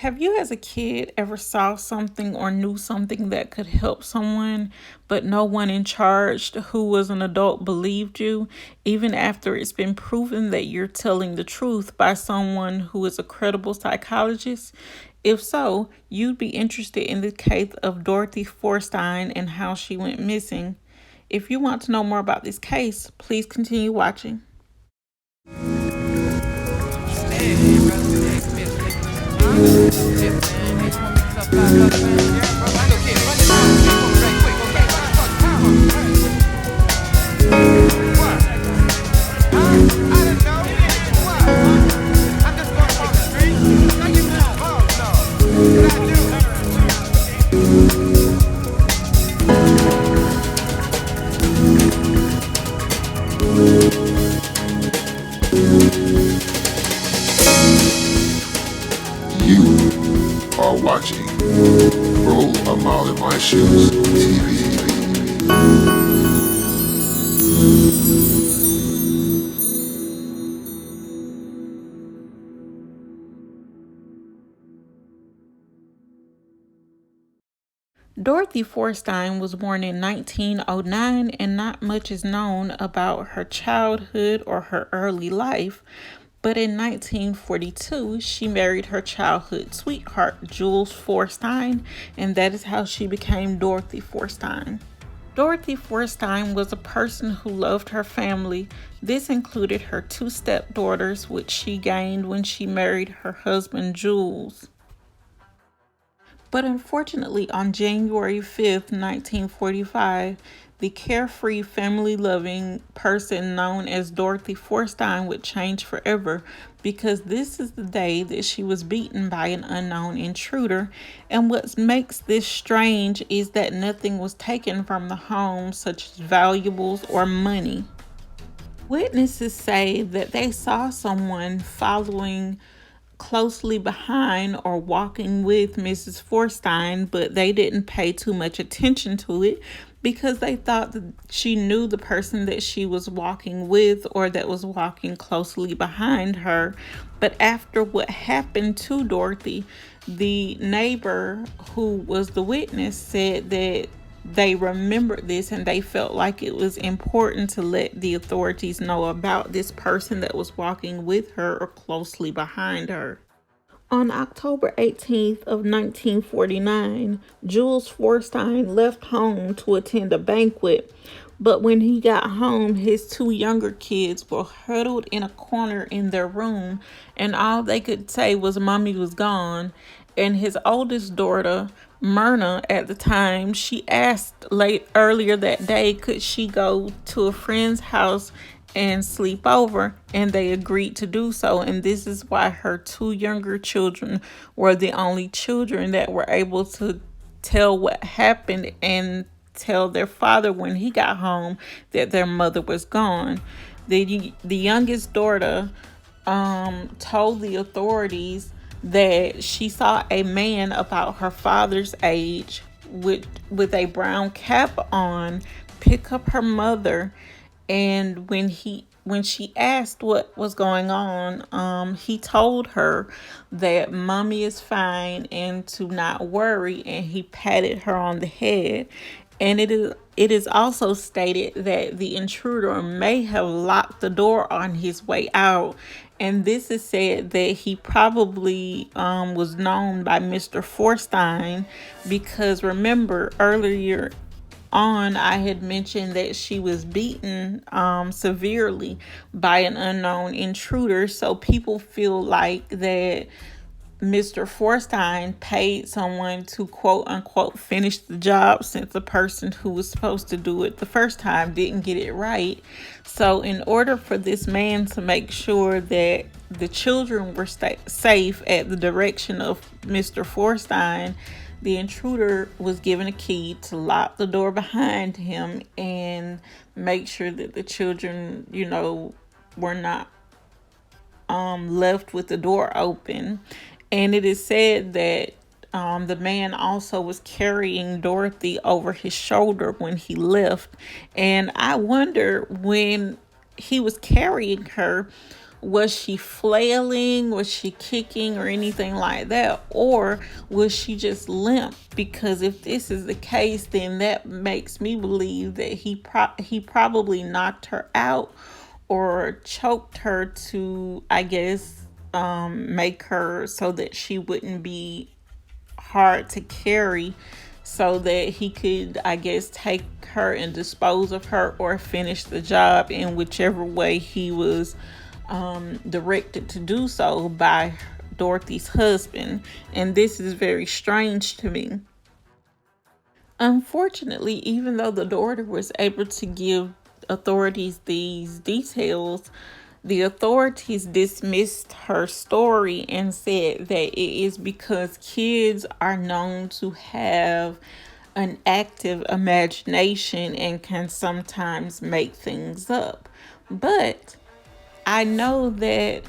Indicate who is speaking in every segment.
Speaker 1: Have you, as a kid, ever saw something or knew something that could help someone, but no one in charge who was an adult believed you, even after it's been proven that you're telling the truth by someone who is a credible psychologist? If so, you'd be interested in the case of Dorothy Forstein and how she went missing. If you want to know more about this case, please continue watching.
Speaker 2: You are watching Roll a Mile in My Shoes TV.
Speaker 1: Dorothy Forstein was born in 1909, and not much is known about her childhood or her early life. But in 1942, she married her childhood sweetheart, Jewels Forstein, and that is how she became Dorothy Forstein. Dorothy Forstein was a person who loved her family. This included her two stepdaughters, which she gained when she married her husband, Jules. But unfortunately, on January 5th, 1945, the carefree, family loving person known as Dorothy Forstein would change forever, because this is the day that she was beaten by an unknown intruder. And what makes this strange is that nothing was taken from the home, such as valuables or money. Witnesses say that they saw someone following closely behind or walking with Mrs. Forstein, but they didn't pay too much attention to it because they thought that she knew the person that she was walking with or that was walking closely behind her. But after what happened to Dorothy, the neighbor who was the witness said that they remembered this and they felt like it was important to let the authorities know about this person that was walking with her or closely behind her. On October 18th of 1949, Jules Forstein left home to attend a banquet, but when he got home, his two younger kids were huddled in a corner in their room, and all they could say was Mommy was gone. And his oldest daughter, Myrna, at the time, she asked late earlier that day could she go to a friend's house and sleep over, and they agreed to do so. And this is why her two younger children were the only children that were able to tell what happened and tell their father when he got home that their mother was gone. The youngest daughter told the authorities that she saw a man about her father's age with a brown cap on pick up her mother, and when she asked what was going on, he told her that Mommy is fine and to not worry, and he patted her on the head. And it is also stated that the intruder may have locked the door on his way out. And this is said that he probably was known by Mr. Forstein, because remember earlier on, I had mentioned that she was beaten severely by an unknown intruder. So people feel like that Mr. Forstein paid someone to quote unquote finish the job, since the person who was supposed to do it the first time didn't get it right. So in order for this man to make sure that the children were safe at the direction of Mr. Forstein, the intruder was given a key to lock the door behind him and make sure that the children, were not left with the door open. And it is said that the man also was carrying Dorothy over his shoulder when he left. And I wonder, when he was carrying her, Was she flailing? Was she kicking or anything like that? Or was she just limp? Because if this is the case, then that makes me believe that he probably knocked her out or choked her to, I guess, make her so that she wouldn't be hard to carry, so that he could, I guess, take her and dispose of her or finish the job in whichever way he was directed to do so by Dorothy's husband. And this is very strange to me. Unfortunately, even though the daughter was able to give authorities these details, the authorities dismissed her story and said that it is because kids are known to have an active imagination and can sometimes make things up. But I know that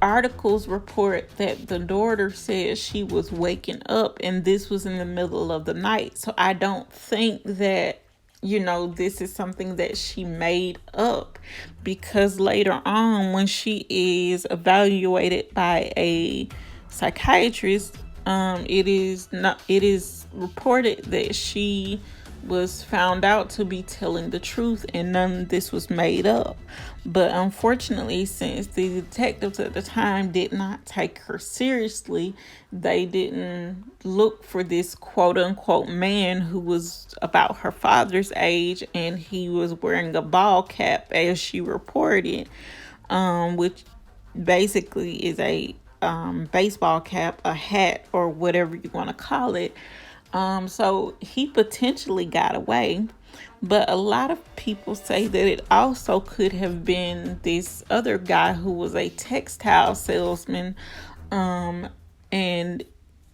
Speaker 1: articles report that the daughter said she was waking up and this was in the middle of the night. So I don't think that, this is something that she made up, because later on, when she is evaluated by a psychiatrist, it is reported that she was found out to be telling the truth and none of this was made up. But unfortunately, since the detectives at the time did not take her seriously, they didn't look for this quote unquote man who was about her father's age, and he was wearing a ball cap as she reported, which basically is a baseball cap, a hat, or whatever you want to call it. So he potentially got away, but a lot of people say that it also could have been this other guy who was a textile salesman, and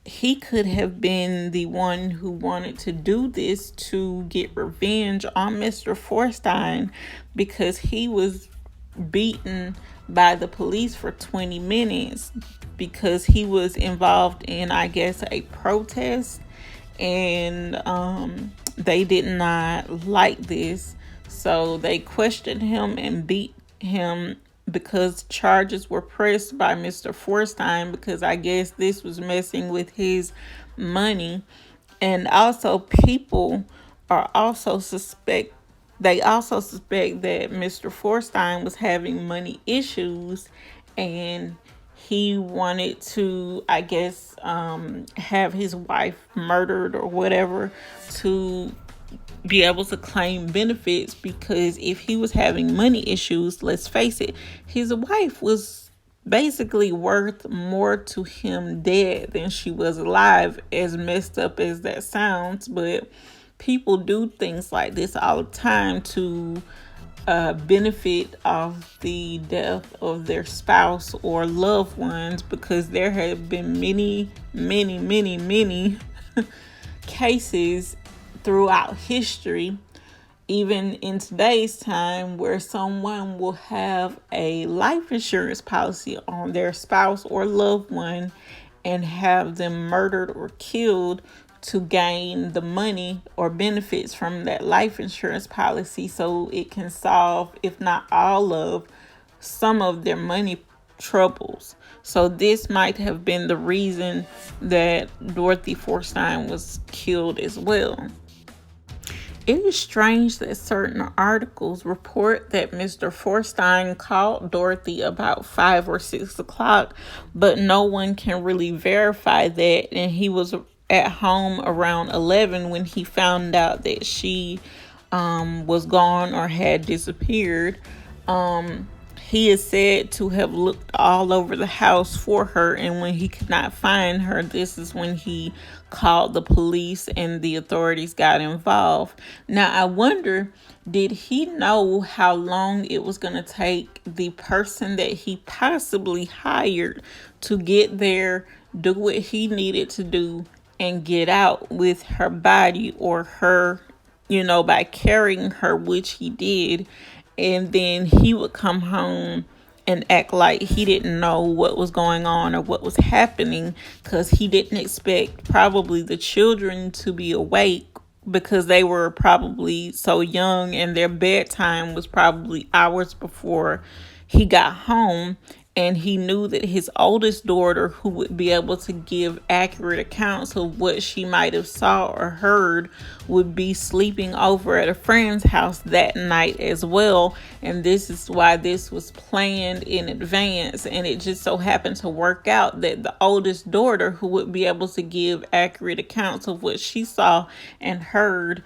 Speaker 1: he could have been the one who wanted to do this to get revenge on Mr. Forstein, because he was beaten by the police for 20 minutes because he was involved in, I guess, a protest, and they did not like this, so they questioned him and beat him because charges were pressed by Mr. Forstein, because I guess this was messing with his money. And also people are also suspect they also suspect that Mr. Forstein was having money issues, and he wanted to, I guess, have his wife murdered or whatever to be able to claim benefits, because if he was having money issues, let's face it, his wife was basically worth more to him dead than she was alive, as messed up as that sounds. But people do things like this all the time to benefit of the death of their spouse or loved ones, because there have been many, many, many, many cases throughout history, even in today's time, where someone will have a life insurance policy on their spouse or loved one and have them murdered or killed to gain the money or benefits from that life insurance policy, so it can solve, if not all of, some of their money troubles. So this might have been the reason that Dorothy Forstein was killed as well. It is strange that certain articles report that Mr. Forstein called Dorothy about 5 or 6 o'clock, but no one can really verify that. And he was at home around 11 when he found out that she was gone or had disappeared. He is said to have looked all over the house for her, and when he could not find her, this is when he called the police and the authorities got involved. Now, I wonder, did he know how long it was going to take the person that he possibly hired to get there, do what he needed to do, and get out with her body, or her, by carrying her, which he did? And then he would come home and act like he didn't know what was going on or what was happening, because he didn't expect probably the children to be awake, because they were probably so young and their bedtime was probably hours before he got home and he knew that his oldest daughter, who would be able to give accurate accounts of what she might have saw or heard, would be sleeping over at a friend's house that night as well. And this is why this was planned in advance. And it just so happened to work out that the oldest daughter, who would be able to give accurate accounts of what she saw and heard,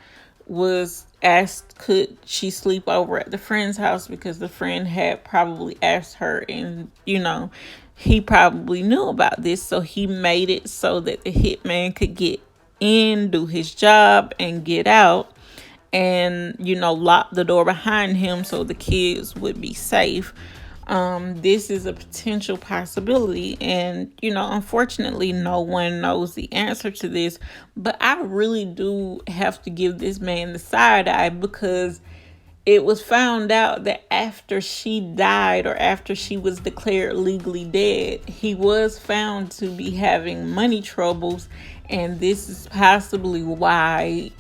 Speaker 1: was asked could she sleep over at the friend's house, because the friend had probably asked her, and he probably knew about this, so he made it so that the hitman could get in, do his job, and get out, and lock the door behind him so the kids would be safe. This is a potential possibility, and unfortunately no one knows the answer to this, but I really do have to give this man the side eye, because it was found out that after she died, or after she was declared legally dead, he was found to be having money troubles, and this is possibly why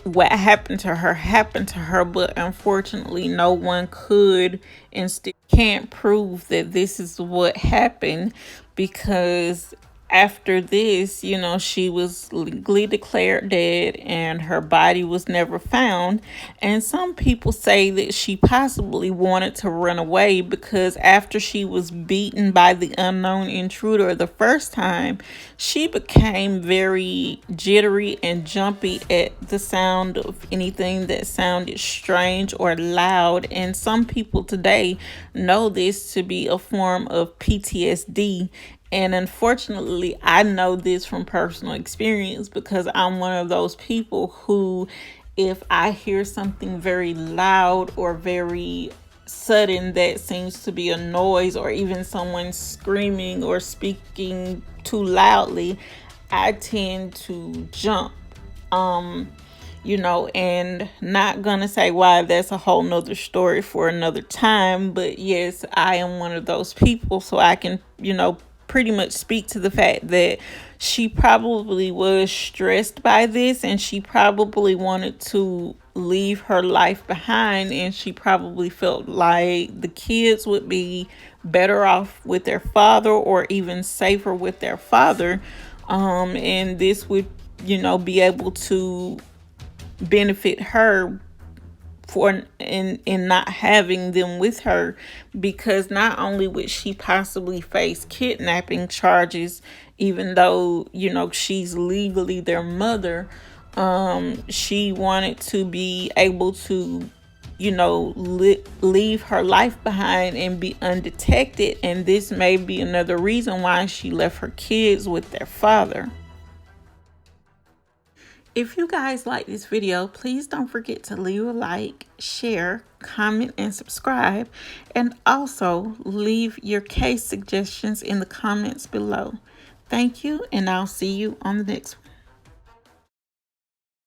Speaker 1: what happened to her, but unfortunately no one could and still can't prove that this is what happened, because after this, she was legally declared dead and her body was never found. And some people say that she possibly wanted to run away, because after she was beaten by the unknown intruder the first time, she became very jittery and jumpy at the sound of anything that sounded strange or loud. And some people today know this to be a form of PTSD. And unfortunately, I know this from personal experience, because I'm one of those people who, if I hear something very loud or very sudden that seems to be a noise, or even someone screaming or speaking too loudly, I tend to jump. And not gonna say why, that's a whole nother story for another time. But yes, I am one of those people, so I can, pretty much speak to the fact that she probably was stressed by this, and she probably wanted to leave her life behind, and she probably felt like the kids would be better off with their father, or even safer with their father. And this would, be able to benefit her for in not having them with her, because not only would she possibly face kidnapping charges, even though she's legally their mother, she wanted to be able to leave her life behind and be undetected, and this may be another reason why she left her kids with their father. If you guys like this video, please don't forget to leave a like, share, comment, and subscribe. And also leave your case suggestions in the comments below. Thank you, and I'll see you on the next one.